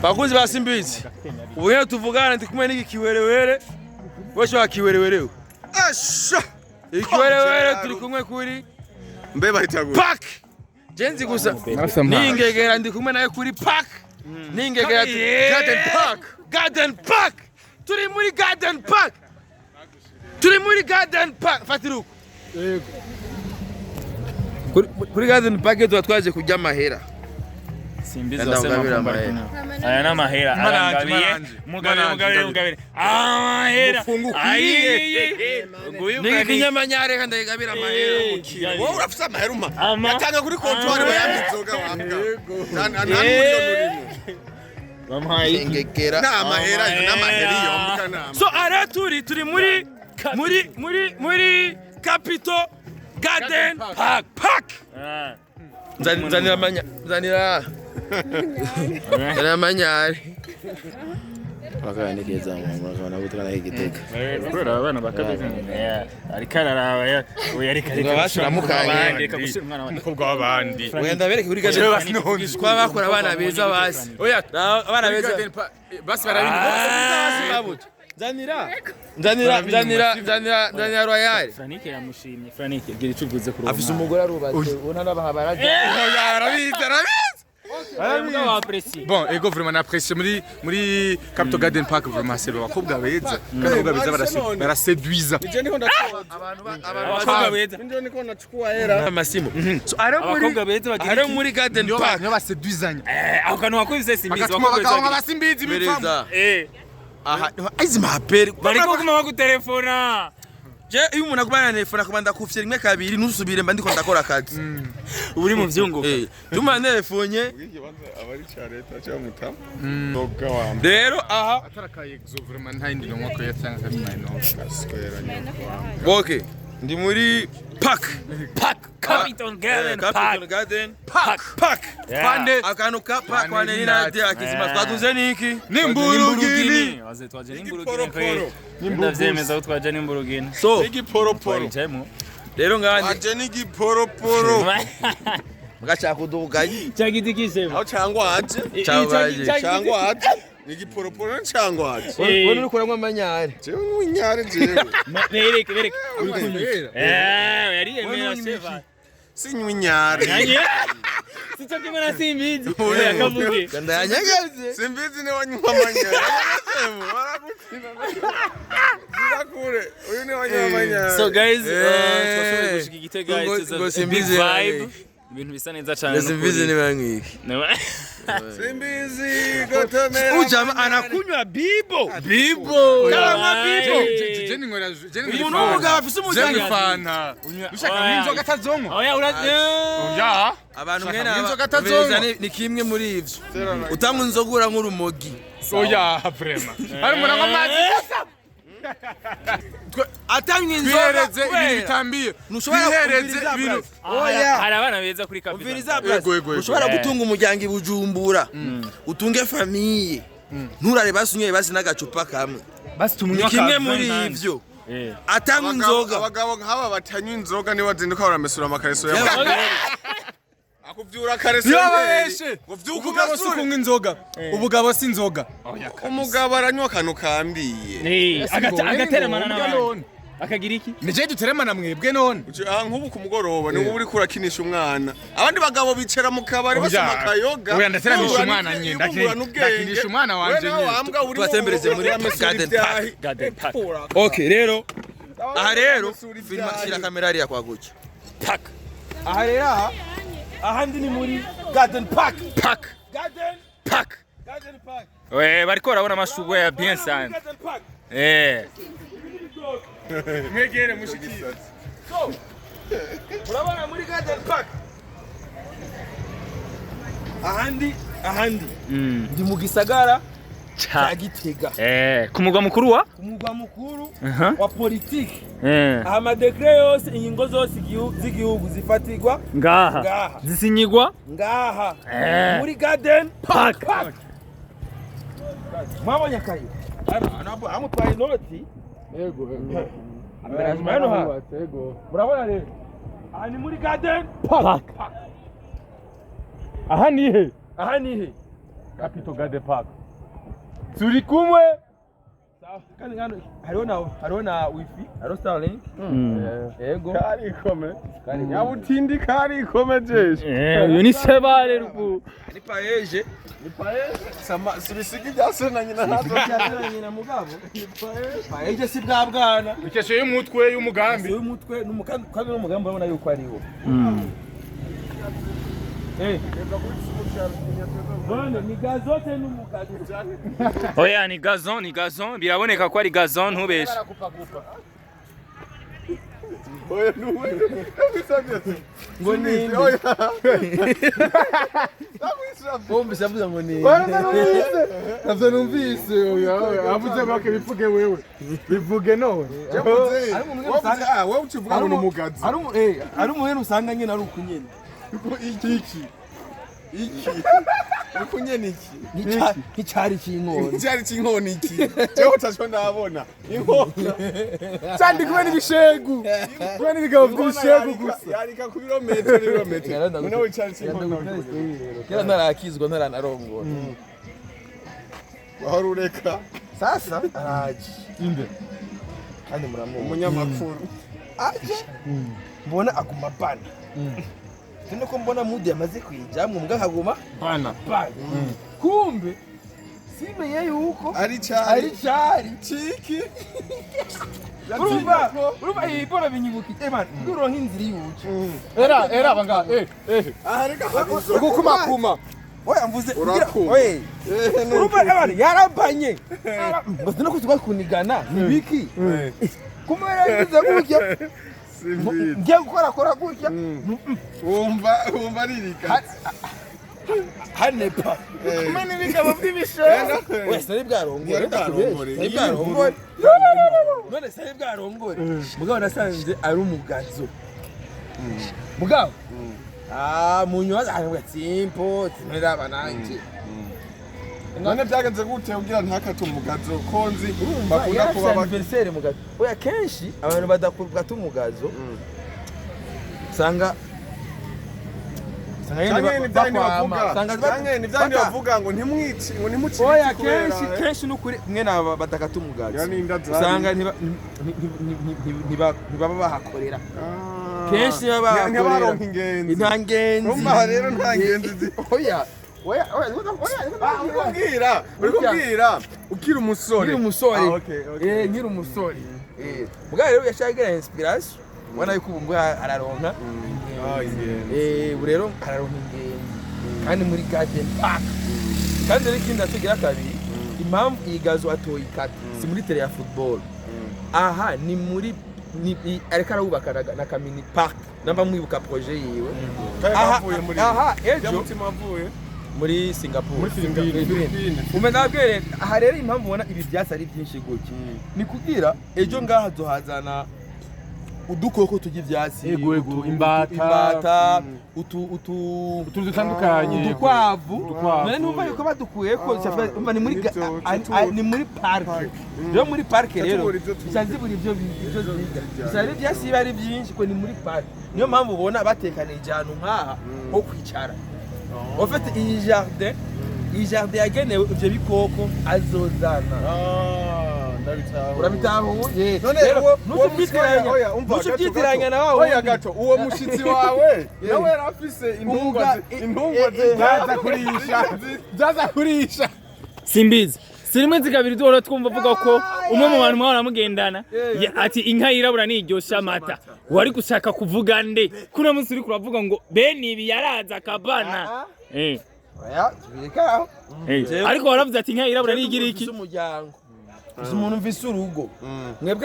Bakunzi ba Simbizi. Ubuye tuvugana ndi kumwe n'iki kiwerewere. Wesho akiwerewerewe. Asha. Ikiwerewere turi kumwe kuri Mbe bahitaguye. Park. Jenzi gusa. Ningegera ndi kumwe naye kuri Park. Ningegera Garden Park. Garden Park. Turi muri Garden Park. Turi muri Garden Park. Fatiruko. Yego. Kuri Garden Park twaje kujya amahera. Simbizi wasema amahera. Aya na mahera arangabiye. Mugabire. Amahera. Ayiye. Niki kinyamanyare kandi gabira amahera mukiro. Wowe urafise amahera uma. Yatanga kuri kontori bayambitsoga wambwa. Nta miliyoni urimo. Bamuhaye ingegera. Na amahera iyo mbukana. So ara turi muri Capital Garden Park. Zanira manyari. Bakanikeza mwana gutwara Gitega. Kubera abana bakabika. Arikararaba yari abandi kagushira umwana Umukobwa w'abandi. Wenda bereke kuri Garden kwa bakora abana beza basi. Oya abana beza Basi barabindi. Zanira Royal. Franike yamushimye. Franike gira icuguze ku Afise umugore arubatse ubona n'abahabaraje. Bon, ego vraiment n'apprécie muri Capital Garden Park vraiment c'est abakobwa beza. Abakobwa beza baraseduiza. Abakobwa beza. Ndio niko nachukua hera. Masimo. So ari muri Garden Park baseduizanya. Aho kantu wakubize Simbizi bakobwa basimbizi mipfamu. Aha izi maperi bariko kuma bagutelefona. Je iyo umuntu akubana telefone akubanda kufye rimwe kabiri nusubire mba ndiko ndakora akazi. Uri mu vyungo. Tuma telefonye. Abari cha leta cha mutamu. Toka wa. Rero aha atarakaye exo vraiment nta indi nko yatanga kami no gaswera nyo. Okay. Ndi muri Park. Capital Garden Park. Pande akantu ka Park kwa Nellynat akizima twaduze niki? Nimburugini. Waze twaje nimburugini. Ndavyemeza ko twaje nimburugini. So igiporoporo. Rero ngandi Waje n'igiporoporo. Mugacha kudugayi. Chagitikise. Aho cyangwa aje. Cyangwa aje. N'igiporoporo cyangwa aje. Wowe uri kuramwa amanyari. Jewe n'unyare jewe. Bereke. Uri kunyira. Yari emera Cheval. Sinyunyare. Sicho kimwe na Simbizi. Akavuge. Kanda yanyagaze. Simbizi ne wanywa amanyari. Barakukina. Zirakure. Uyu ne wanywa amanyari. So guys, twashoboye gushika Gitega it's a big vibe. Ibintu bisa neza cyane. Simbizi ni bangiki. Simbizi gotomera. Ujama anakunywa bibo. Kalama bibo. Jeni ngora jeni. Umuntu ugafise umujyango fana. Ushaka n'inzoga atazonko. Oya Oya. Abantu mwene aba ni kimwe muri ivyo. Utamwe inzogura nk'urumogi. Oya vraiment. Ari murangwa amazi. Atanywe inzoga ibintu bitambiye. Nushobora ibintu. Oya. Hari abana beza kuri Capital. Umviriza ushobora gutunga umuryango ibujumbura. Utunge famille. Nturare basunye basi n'agacupa kamwe. Basi tumunywa kimwe muri ivyo. Atanywe inzoga. Abagabo nk'aba batanywa inzoga ni bazinduka baramesura amakareso yabo. Akuvyura kareso. Yababeshe. Ubugabo sukunga inzoga. Ubugabo si inzoga. Umugabo aranywa kanu kambiye. Agateremana n'abandi. Akagira iki? Nije duteremana mwebwe none. Nk'ubu ku mugoroba ni uri kurakinisha umwana. Abandi bagabo bicara mu kabari basoma kayoga. Oya ndateramisha umwana nyine ndakinisha umwana wanje nyine. Twatembereze muri Garden Park. Okay rero. Aha rero filma shira kamera ari yakwaguke. Park. Aha rero ahandi ni muri Garden Park. Garden Park. Bariko barabona amashugwe ya bien sana. Mwegere mushiki. So. Murabona muri Garden Park. Ahandi. Ndi mu gisagara cha Gitega. Kumugwa mukuru wa? Kumugwa mukuru wa politiki. Aha madekre yose ingingo zose z'igihugu zifatirwa ngaha. Zisinyigwa ngaha. Muri Garden Park. Mwabonye kayo. Amutwaye inoti. Yego. Amerajimano ha. Yego. Murabona rero. Aha ni muri Garden Park. Aha ni he? Capital Garden Park. Turi kumwe. Kandi hariho na wifi, hariho Starlink. Yego. Kari kome. Nyabutindi kari kome jeshe. Uyu ni Cheval ruku. Ni paeje. Sama sibisigi byasenanye na nazo. Byasenanye na mugabo. Paeje si bwa bwana. Ikeshe y'umutwe y'umugambi. Y'umutwe n'umugambi kandi n'umugambi babona yuko ari wo. Bwana ni gazote n'umugazo. Oya ni gazon biraboneka ko ari gazon ntubeshe. Oya nuwe. Ngo ni bombe sabuza ngo ni. Navyo numvise oya avuze bake bivuge wewe. Bivuge none. Wewe ukivuga ngo umugazi. Ari umuntu usanga nyene ari ukunyene. Iki ukunyene iki Icari cy'inkoni. Icari cy'inkoni iki jewe utacho ndabona inkona cyandi kubera ibishegu kubera ibigabo by'ibishegu gusa yarika ku birometero none we icari cy'inkoni kera narakizwa ntaranarongora bahora ureka sasa araje inde kandi muramu umunyamakuru aje mbona aguma bana Tuko mbona mudi yamaze kwijamwe mbwa kaguma bana kumbe simenye yuko ari cyari ciki urumva ibora binyibuki man uronka inziri yuce Era banga ahareka gukuma oya mvuze oye urumva abana yarabanye ngo no kutuba kunigana nibiki kumera bize gutya ngiye gukora gutya wumva ririka hanepa kumena ibigabo by'ibishega wese ari bwarongore none se bwarongore mugabo nasanze ari umugazo mugabo munywaza ahantu simpo timera abananje none byagenze gute ugira ntakate umugazo konzi bakunda kuba anniversaire mugazo oya kenshi abantu badakubwa tumugazo sanga bavuga ngo ntimwici ngo ntimuci oya kenshi nukuri mwe naba badakata umugazo sanga ntibaba bahakorera kenshi baba baronka ingenzi intangenzi umva rero ntangenzi oya urikubwira ukiri umusore nkiri umusore mugabo rero yashagira inspiration ubona yuko ubu araronka rero araronka ingenzi kandi muri garden park kandi rero ikindi atugira kabiri impamvu iyi gazo atoye ikata si muri tele ya football aha ni muri ariko arubaka na kamini park namba mwibuka projet yiwe aha ejo muri Singapore muri Philippines umenabwere aha rero impamvu ubona ibi byatsi ari byinshi gutya ni kugira ejo ngaha zohazana udukoko tugira ibyatsi imbata utu dutandukanye udukwavu none numva yuko badukuye ko ni muri park rero muri park rero bizazibura ibyo bizari byasi bari byinshi ko ni muri park niyo mpamvu ubona batekanije ahantu nkaha ho kwicara ofete iyi jardin yagenewe ibyo bikoko azozana urabitahuye rero nusubyitiranya na wawe oya gato uwo mushitsi wawe nawe yarafise intungwa zaza kurisha Simbizi Sirimwe zikabiri duhora twumva avuga ko umwe mu bantu mwahora mugendana ati inka yirabura niryosha amata wari gushaka kuvuga nde kuna munsi uri kuravuga ngo bene ibi yaraza kabana oya tubirekaho ariko waravuze ati inka yirabura nigira iki umuryango umuntu mvise urugo mwebwe